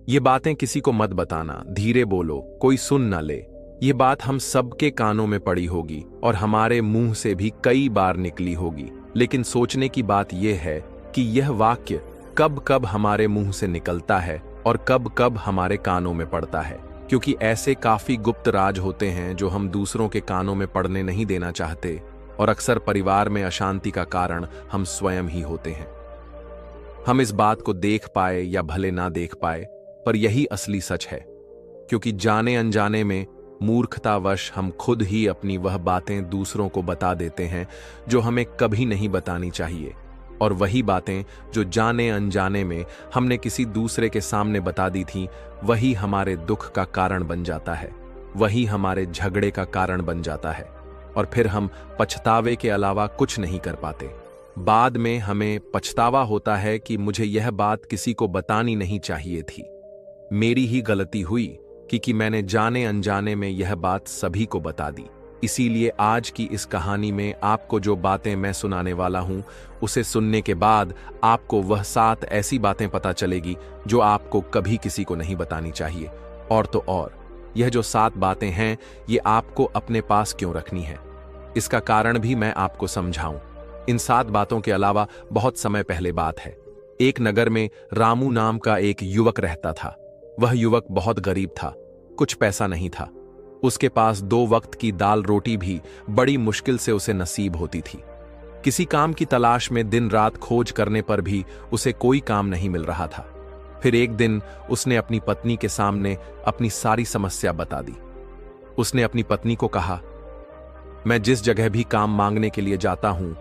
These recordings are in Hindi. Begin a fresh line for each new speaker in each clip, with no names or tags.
ये बातें किसी को मत बताना, धीरे बोलो, कोई सुन ना ले। ये बात हम सबके कानों में पड़ी होगी और हमारे मुंह से भी कई बार निकली होगी, लेकिन सोचने की बात यह है कि यह वाक्य कब कब हमारे मुंह से निकलता है और कब कब हमारे कानों में पड़ता है, क्योंकि ऐसे काफी गुप्त राज होते हैं जो हम दूसरों के कानों में पड़ने नहीं देना चाहते, और अक्सर परिवार में अशांति का कारण हम स्वयं ही होते हैं। हम इस बात को देख पाए या भले ना देख पाए, पर यही असली सच है, क्योंकि जाने अनजाने में मूर्खतावश हम खुद ही अपनी वह बातें दूसरों को बता देते हैं जो हमें कभी नहीं बतानी चाहिए, और वही बातें जो जाने अनजाने में हमने किसी दूसरे के सामने बता दी थी, वही हमारे दुख का कारण बन जाता है, वही हमारे झगड़े का कारण बन जाता है, और फिर हम पछतावे के अलावा कुछ नहीं कर पाते। बाद में हमें पछतावा होता है कि मुझे यह बात किसी को बतानी नहीं चाहिए थी, मेरी ही गलती हुई कि मैंने जाने अनजाने में यह बात सभी को बता दी। इसीलिए आज की इस कहानी में आपको जो बातें मैं सुनाने वाला हूं, उसे सुनने के बाद आपको वह 7 ऐसी बातें पता चलेगी जो आपको कभी किसी को नहीं बतानी चाहिए। और तो और, यह जो 7 बातें हैं, ये आपको अपने पास क्यों रखनी है, इसका कारण भी मैं आपको समझाऊं। इन 7 बातों के अलावा बहुत समय पहले बात है। एक नगर में रामू नाम का एक युवक रहता था। वह युवक बहुत गरीब था, कुछ पैसा नहीं था। उसके पास 2 वक्त की दाल रोटी भी बड़ी मुश्किल से उसे नसीब होती थी। किसी काम की तलाश में दिन रात खोज करने पर भी उसे कोई काम नहीं मिल रहा था। फिर एक दिन उसने अपनी पत्नी के सामने अपनी सारी समस्या बता दी। उसने अपनी पत्नी को कहा, मैं जिस जगह भी काम मांगने के लिए जाता हूं,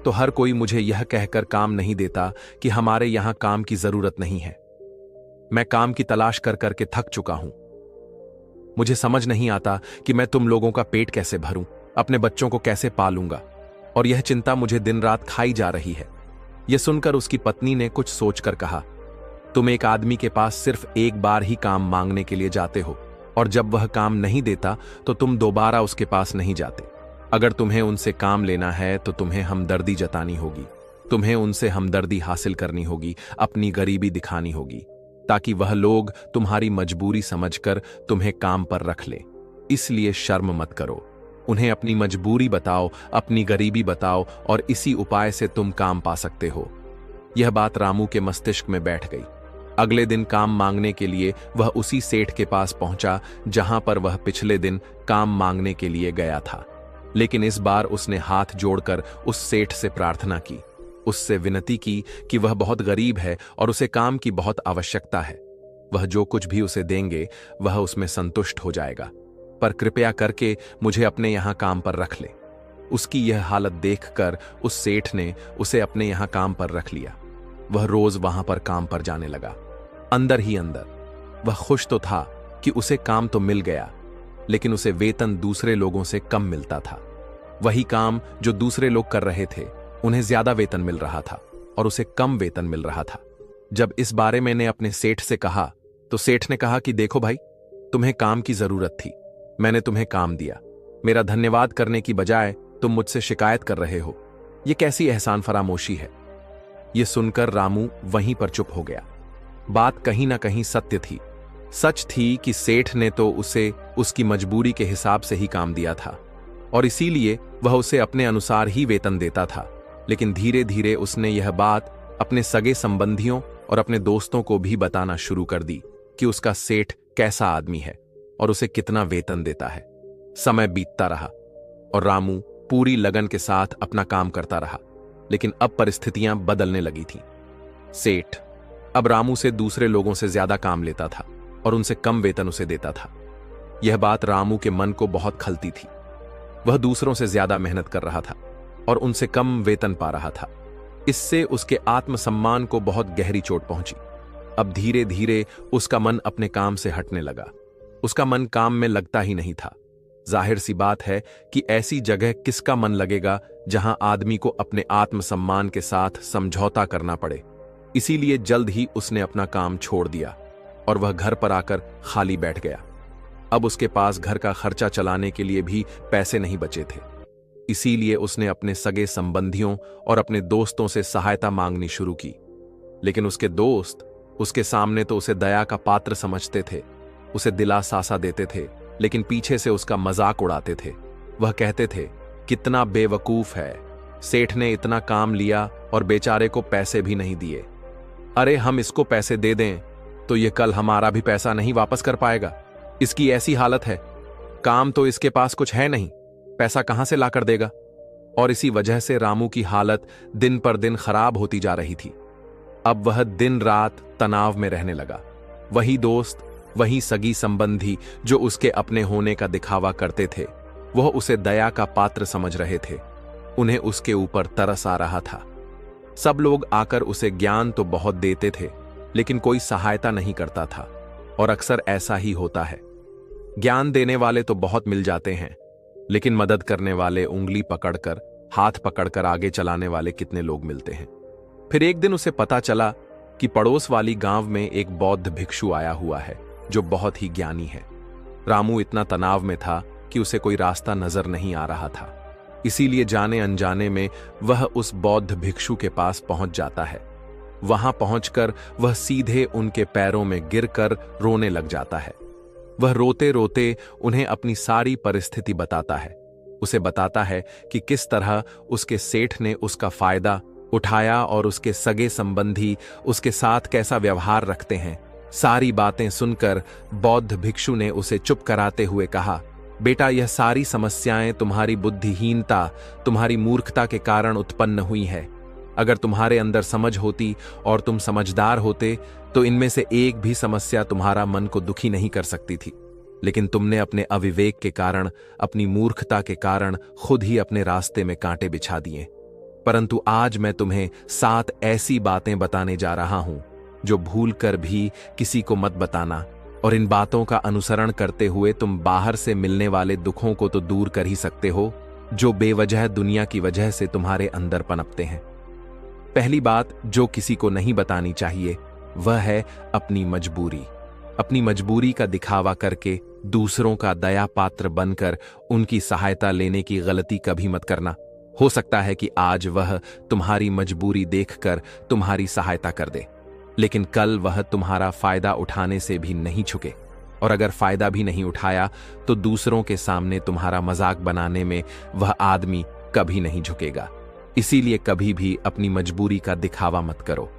तो हर कोई मुझे यह कहकर काम नहीं देता कि हमारे यहां काम की जरूरत नहीं है। मैं काम की तलाश कर करके थक चुका हूं। मुझे समझ नहीं आता कि मैं तुम लोगों का पेट कैसे भरूं, अपने बच्चों को कैसे पालूंगा, और यह चिंता मुझे दिन रात खाई जा रही है। यह सुनकर उसकी पत्नी ने कुछ सोचकर कहा, तुम एक आदमी के पास सिर्फ एक बार ही काम मांगने के लिए जाते हो, और जब वह काम नहीं देता तो तुम दोबारा उसके पास नहीं जाते। अगर तुम्हें उनसे काम लेना है तो तुम्हें हमदर्दी जतानी होगी, तुम्हें उनसे हमदर्दी हासिल करनी होगी, अपनी गरीबी दिखानी होगी, ताकि वह लोग तुम्हारी मजबूरी समझकर तुम्हें काम पर रख ले। इसलिए शर्म मत करो, उन्हें अपनी मजबूरी बताओ, अपनी गरीबी बताओ, और इसी उपाय से तुम काम पा सकते हो। यह बात रामू के मस्तिष्क में बैठ गई। अगले दिन काम मांगने के लिए वह उसी सेठ के पास पहुंचा जहां पर वह पिछले दिन काम मांगने के लिए गया था। लेकिन इस बार उसने हाथ जोड़कर उस सेठ से प्रार्थना की, उससे विनती की कि वह बहुत गरीब है और उसे काम की बहुत आवश्यकता है। वह जो कुछ भी उसे देंगे वह उसमें संतुष्ट हो जाएगा, पर कृपया करके मुझे अपने यहां काम पर रख ले। उसकी यह हालत देखकर उस सेठ ने उसे अपने यहां काम पर रख लिया। वह रोज वहां पर काम पर जाने लगा। अंदर ही अंदर वह खुश तो था कि उसे काम तो मिल गया, लेकिन उसे वेतन दूसरे लोगों से कम मिलता था। वही काम जो दूसरे लोग कर रहे थे, उन्हें ज्यादा वेतन मिल रहा था और उसे कम वेतन मिल रहा था। जब इस बारे मैंने अपने सेठ से कहा, तो सेठ ने कहा कि देखो भाई, तुम्हें काम की जरूरत थी, मैंने तुम्हें काम दिया, मेरा धन्यवाद करने की बजाय तुम मुझसे शिकायत कर रहे हो। यह कैसी एहसान फरामोशी है। यह सुनकर रामू वहीं पर चुप हो गया। बात कहीं ना कहीं सत्य थी। सच थी कि सेठ ने तो उसे उसकी मजबूरी के हिसाब से ही काम दिया था, और इसीलिए वह उसे अपने अनुसार ही वेतन देता था। लेकिन धीरे धीरे उसने यह बात अपने सगे संबंधियों और अपने दोस्तों को भी बताना शुरू कर दी कि उसका सेठ कैसा आदमी है और उसे कितना वेतन देता है। समय बीतता रहा और रामू पूरी लगन के साथ अपना काम करता रहा, लेकिन अब परिस्थितियां बदलने लगी थीं। सेठ अब रामू से दूसरे लोगों से ज्यादा काम लेता था और उनसे कम वेतन उसे देता था। यह बात रामू के मन को बहुत खलती थी। वह दूसरों से ज्यादा मेहनत कर रहा था और उनसे कम वेतन पा रहा था। इससे उसके आत्मसम्मान को बहुत गहरी चोट पहुंची। अब धीरे धीरे उसका मन अपने काम से हटने लगा। उसका मन काम में लगता ही नहीं था। जाहिर सी बात है कि ऐसी जगह किसका मन लगेगा जहां आदमी को अपने आत्मसम्मान के साथ समझौता करना पड़े। इसीलिए जल्द ही उसने अपना काम छोड़ दिया और वह घर पर आकर खाली बैठ गया। अब उसके पास घर का खर्चा चलाने के लिए भी पैसे नहीं बचे थे। इसीलिए उसने अपने सगे संबंधियों और अपने दोस्तों से सहायता मांगनी शुरू की। लेकिन उसके दोस्त उसके सामने तो उसे दया का पात्र समझते थे, उसे दिलासा देते थे, लेकिन पीछे से उसका मजाक उड़ाते थे। वह कहते थे, कितना बेवकूफ है, सेठ ने इतना काम लिया और बेचारे को पैसे भी नहीं दिए। अरे हम इसको पैसे दे दें तो ये कल हमारा भी पैसा नहीं वापस कर पाएगा। इसकी ऐसी हालत है, काम तो इसके पास कुछ है नहीं, पैसा कहां से लाकर देगा। और इसी वजह से रामू की हालत दिन पर दिन खराब होती जा रही थी। अब वह दिन रात तनाव में रहने लगा। वही दोस्त, वही सगी संबंधी जो उसके अपने होने का दिखावा करते थे, वह उसे दया का पात्र समझ रहे थे। उन्हें उसके ऊपर तरस आ रहा था। सब लोग आकर उसे ज्ञान तो बहुत देते थे, लेकिन कोई सहायता नहीं करता था। और अक्सर ऐसा ही होता है, ज्ञान देने वाले तो बहुत मिल जाते हैं, लेकिन मदद करने वाले, उंगली पकड़कर, हाथ पकड़कर आगे चलाने वाले कितने लोग मिलते हैं। फिर एक दिन उसे पता चला कि पड़ोस वाली गांव में एक बौद्ध भिक्षु आया हुआ है जो बहुत ही ज्ञानी है। रामू इतना तनाव में था कि उसे कोई रास्ता नजर नहीं आ रहा था। इसीलिए जाने अनजाने में वह उस बौद्ध भिक्षु के पास पहुंच जाता है। वहां पहुंचकर वह सीधे उनके पैरों में गिरकर रोने लग जाता है। वह रोते रोते उन्हें अपनी सारी परिस्थिति बताता है। उसे बताता है कि किस तरह उसके सेठ ने उसका फायदा उठाया और उसके सगे संबंधी उसके साथ कैसा व्यवहार रखते हैं। सारी बातें सुनकर बौद्ध भिक्षु ने उसे चुप कराते हुए कहा, बेटा, यह सारी समस्याएं तुम्हारी बुद्धिहीनता, तुम्हारी मूर्खता के कारण उत्पन्न हुई है। अगर तुम्हारे अंदर समझ होती और तुम समझदार होते तो इनमें से एक भी समस्या तुम्हारा मन को दुखी नहीं कर सकती थी। लेकिन तुमने अपने अविवेक के कारण, अपनी मूर्खता के कारण खुद ही अपने रास्ते में कांटे बिछा दिए। परंतु आज मैं तुम्हें 7 ऐसी बातें बताने जा रहा हूं जो भूल कर भी किसी को मत बताना, और इन बातों का अनुसरण करते हुए तुम बाहर से मिलने वाले दुखों को तो दूर कर ही सकते हो जो बेवजह दुनिया की वजह से तुम्हारे अंदर पनपते हैं। पहली बात जो किसी को नहीं बतानी चाहिए वह है अपनी मजबूरी। अपनी मजबूरी का दिखावा करके दूसरों का दया पात्र बनकर उनकी सहायता लेने की गलती कभी मत करना। हो सकता है कि आज वह तुम्हारी मजबूरी देखकर तुम्हारी सहायता कर दे, लेकिन कल वह तुम्हारा फायदा उठाने से भी नहीं झुके, और अगर फायदा भी नहीं उठाया तो दूसरों के सामने तुम्हारा मजाक बनाने में वह आदमी कभी नहीं झुकेगा। इसीलिए कभी भी अपनी मजबूरी का दिखावा मत करो।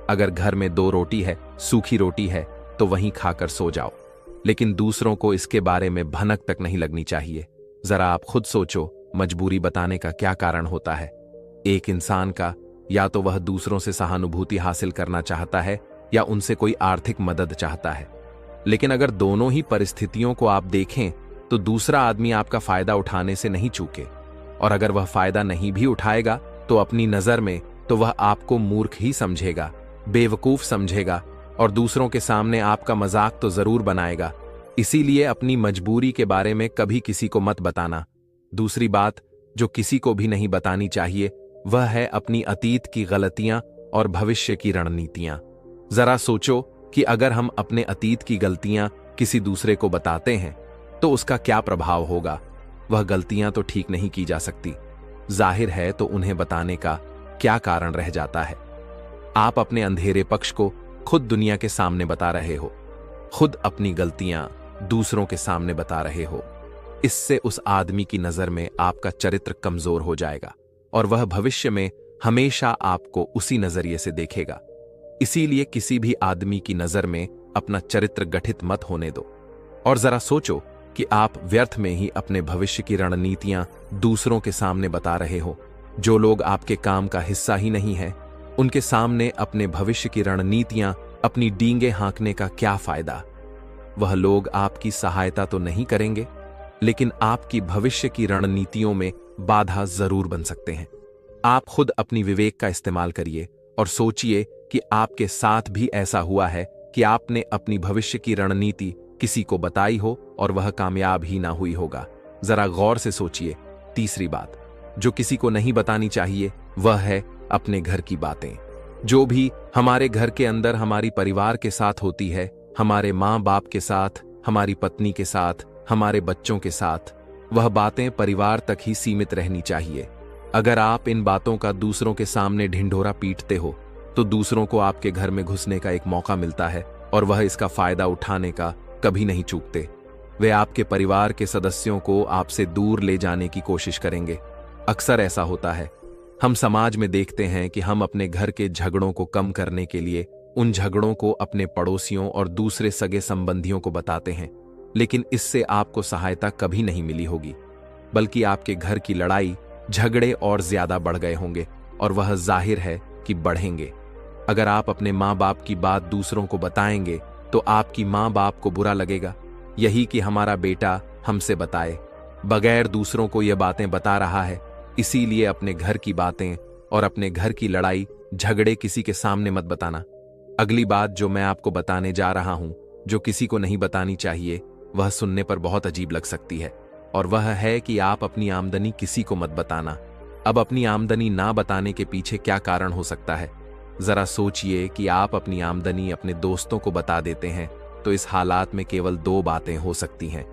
अगर घर में 2 रोटी है, सूखी रोटी है, तो वहीं खाकर सो जाओ, लेकिन दूसरों को इसके बारे में भनक तक नहीं लगनी चाहिए। जरा आप खुद सोचो, मजबूरी बताने का क्या कारण होता है। एक इंसान का या तो वह दूसरों से सहानुभूति हासिल करना चाहता है या उनसे कोई आर्थिक मदद चाहता है। लेकिन अगर दोनों ही परिस्थितियों को आप देखें तो दूसरा आदमी आपका फायदा उठाने से नहीं चूके, और अगर वह फायदा नहीं भी उठाएगा तो अपनी नजर में तो वह आपको मूर्ख ही समझेगा, बेवकूफ समझेगा, और दूसरों के सामने आपका मजाक तो जरूर बनाएगा। इसीलिए अपनी मजबूरी के बारे में कभी किसी को मत बताना। दूसरी बात जो किसी को भी नहीं बतानी चाहिए वह है अपनी अतीत की गलतियां और भविष्य की रणनीतियां। जरा सोचो कि अगर हम अपने अतीत की गलतियां किसी दूसरे को बताते हैं तो उसका क्या प्रभाव होगा। वह गलतियां तो ठीक नहीं की जा सकती, जाहिर है, तो उन्हें बताने का क्या कारण रह जाता है। आप अपने अंधेरे पक्ष को खुद दुनिया के सामने बता रहे हो, खुद अपनी गलतियां दूसरों के सामने बता रहे हो। इससे उस आदमी की नजर में आपका चरित्र कमजोर हो जाएगा और वह भविष्य में हमेशा आपको उसी नजरिए से देखेगा। इसीलिए किसी भी आदमी की नजर में अपना चरित्र गठित मत होने दो। और जरा सोचो कि आप व्यर्थ में ही अपने भविष्य की रणनीतियां दूसरों के सामने बता रहे हो। जो लोग आपके काम का हिस्सा ही नहीं है, उनके सामने अपने भविष्य की रणनीतियां, अपनी डींगे हाँकने का क्या फायदा। वह लोग आपकी सहायता तो नहीं करेंगे, लेकिन आपकी भविष्य की रणनीतियों में बाधा जरूर बन सकते हैं। आप खुद अपनी विवेक का इस्तेमाल करिए और सोचिए कि आपके साथ भी ऐसा हुआ है कि आपने अपनी भविष्य की रणनीति किसी को बताई हो और वह कामयाब ही ना हुई होगा। जरा गौर से सोचिए। तीसरी बात जो किसी को नहीं बतानी चाहिए वह है अपने घर की बातें। जो भी हमारे घर के अंदर हमारी परिवार के साथ होती है, हमारे माँ बाप के साथ, हमारी पत्नी के साथ, हमारे बच्चों के साथ, वह बातें परिवार तक ही सीमित रहनी चाहिए। अगर आप इन बातों का दूसरों के सामने ढिंढोरा पीटते हो तो दूसरों को आपके घर में घुसने का एक मौका मिलता है और वह इसका फायदा उठाने का कभी नहीं चूकते। वे आपके परिवार के सदस्यों को आपसे दूर ले जाने की कोशिश करेंगे। अक्सर ऐसा होता है। हम समाज में देखते हैं कि हम अपने घर के झगड़ों को कम करने के लिए उन झगड़ों को अपने पड़ोसियों और दूसरे सगे संबंधियों को बताते हैं, लेकिन इससे आपको सहायता कभी नहीं मिली होगी, बल्कि आपके घर की लड़ाई झगड़े और ज्यादा बढ़ गए होंगे, और वह जाहिर है कि बढ़ेंगे। अगर आप अपने माँ बाप की बात दूसरों को बताएंगे तो आपकी माँ बाप को बुरा लगेगा, यही कि हमारा बेटा हमसे बताए बगैर दूसरों को यह बातें बता रहा है। इसीलिए अपने घर की बातें और अपने घर की लड़ाई झगड़े किसी के सामने मत बताना। अगली बात जो मैं आपको बताने जा रहा हूं, जो किसी को नहीं बतानी चाहिए, वह सुनने पर बहुत अजीब लग सकती है, और वह है कि आप अपनी आमदनी किसी को मत बताना। अब अपनी आमदनी ना बताने के पीछे क्या कारण हो सकता है? जरा सोचिए कि आप अपनी आमदनी अपने दोस्तों को बता देते हैं तो इस हालात में केवल दो बातें हो सकती हैं।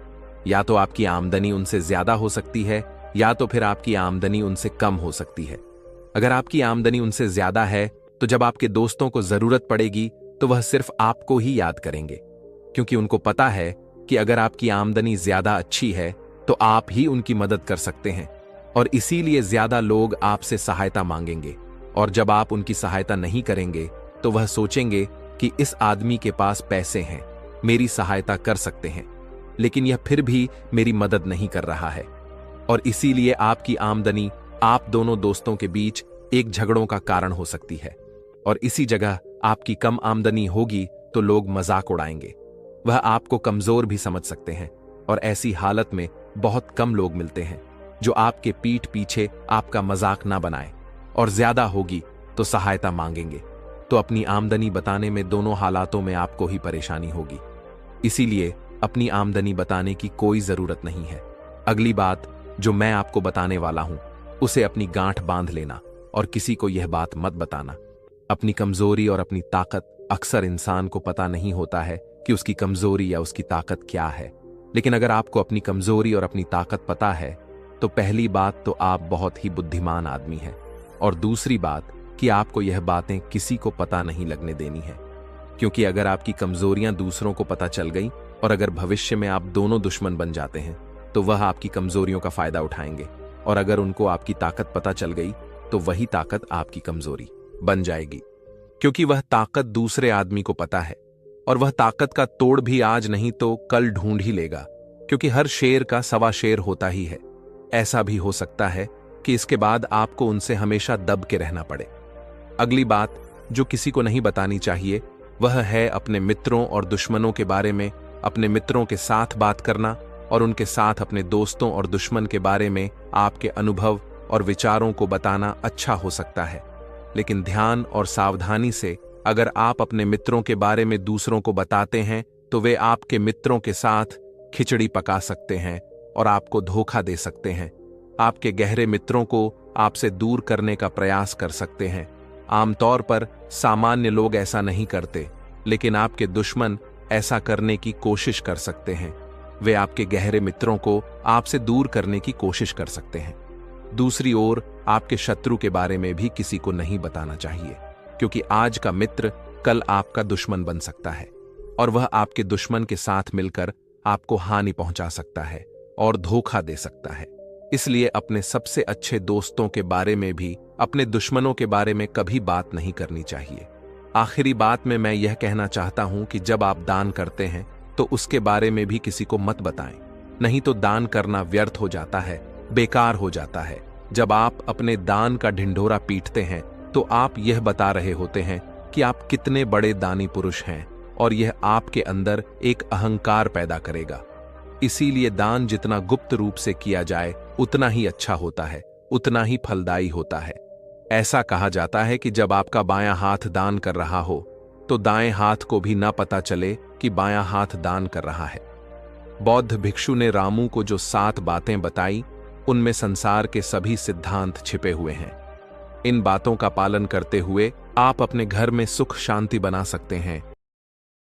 या तो आपकी आमदनी उनसे ज्यादा हो सकती है, या तो फिर आपकी आमदनी उनसे कम हो सकती है। अगर आपकी आमदनी उनसे ज्यादा है तो जब आपके दोस्तों को जरूरत पड़ेगी तो वह सिर्फ आपको ही याद करेंगे, क्योंकि उनको पता है कि अगर आपकी आमदनी ज्यादा अच्छी है तो आप ही उनकी मदद कर सकते हैं, और इसीलिए ज्यादा लोग आपसे सहायता मांगेंगे। और जब आप उनकी सहायता नहीं करेंगे तो वह सोचेंगे कि इस आदमी के पास पैसे हैं, मेरी सहायता कर सकते हैं, लेकिन यह फिर भी मेरी मदद नहीं कर रहा है। और इसीलिए आपकी आमदनी आप दोनों दोस्तों के बीच एक झगड़ों का कारण हो सकती है, और इसी जगह आपकी कम आमदनी होगी तो लोग मजाक उड़ाएंगे, वह आपको कमजोर भी समझ सकते हैं, और ऐसी हालत में बहुत कम लोग मिलते हैं जो आपके पीठ पीछे आपका मजाक ना बनाए, और ज्यादा होगी तो सहायता मांगेंगे। तो अपनी आमदनी बताने में दोनों हालातों में आपको ही परेशानी होगी, इसीलिए अपनी आमदनी बताने की कोई जरूरत नहीं है। अगली बात जो मैं आपको बताने वाला हूं, उसे अपनी गांठ बांध लेना और किसी को यह बात मत बताना। अपनी कमजोरी और अपनी ताकत अक्सर इंसान को पता नहीं होता है कि उसकी कमजोरी या उसकी ताकत क्या है, लेकिन अगर आपको अपनी कमजोरी और अपनी ताकत पता है तो पहली बात तो आप बहुत ही बुद्धिमान आदमी हैं, और दूसरी बात कि आपको यह बातें किसी को पता नहीं लगने देनी है, क्योंकि अगर आपकी कमजोरियां दूसरों को पता चल गई और अगर भविष्य में आप दोनों दुश्मन बन जाते हैं तो वह आपकी कमजोरियों का फायदा उठाएंगे, और अगर उनको आपकी ताकत पता चल गई तो वही ताकत आपकी कमजोरी बन जाएगी, क्योंकि वह ताकत दूसरे आदमी को पता है, और वह ताकत का तोड़ भी आज नहीं तो कल ढूंढ ही लेगा, क्योंकि हर शेर का सवा शेर होता ही है। ऐसा भी हो सकता है कि इसके बाद आपको उनसे हमेशा दब के रहना पड़े। अगली बात जो किसी को नहीं बतानी चाहिए वह है अपने मित्रों और दुश्मनों के बारे में। अपने मित्रों के साथ बात करना और उनके साथ अपने दोस्तों और दुश्मन के बारे में आपके अनुभव और विचारों को बताना अच्छा हो सकता है, लेकिन ध्यान और सावधानी से अगर आप अपने मित्रों के बारे में दूसरों को बताते हैं तो वे आपके मित्रों के साथ खिचड़ी पका सकते हैं और आपको धोखा दे सकते हैं। आपके गहरे मित्रों को आपसे दूर करने का प्रयास कर सकते हैं। आमतौर पर सामान्य लोग ऐसा नहीं करते, लेकिन आपके दुश्मन ऐसा करने की कोशिश कर सकते हैं। वे आपके गहरे मित्रों को आपसे दूर करने की कोशिश कर सकते हैं। दूसरी ओर आपके शत्रु के बारे में भी किसी को नहीं बताना चाहिए, क्योंकि आज का मित्र कल आपका दुश्मन बन सकता है, और वह आपके दुश्मन के साथ मिलकर आपको हानि पहुंचा सकता है और धोखा दे सकता है। इसलिए अपने सबसे अच्छे दोस्तों के बारे में भी अपने दुश्मनों के बारे में कभी बात नहीं करनी चाहिए। आखिरी बात में मैं यह कहना चाहता हूं कि जब आप दान करते हैं तो उसके बारे में भी किसी को मत बताएं, नहीं तो दान करना व्यर्थ हो जाता है, बेकार हो जाता है। जब आप अपने दान का ढिंढोरा पीटते हैं तो आप यह बता रहे होते हैं कि आप कितने बड़े दानी पुरुष हैं, और यह आपके अंदर एक अहंकार पैदा करेगा। इसीलिए दान जितना गुप्त रूप से किया जाए उतना ही अच्छा होता है, उतना ही फलदायी होता है। ऐसा कहा जाता है कि जब आपका बायां हाथ दान कर रहा हो तो दाएं हाथ को भी ना पता चले कि बायां हाथ दान कर रहा है। बौद्ध भिक्षु ने रामू को जो 7 बातें बताई उनमें संसार के सभी सिद्धांत छिपे हुए हैं। इन बातों का पालन करते हुए आप अपने घर में सुख शांति बना सकते हैं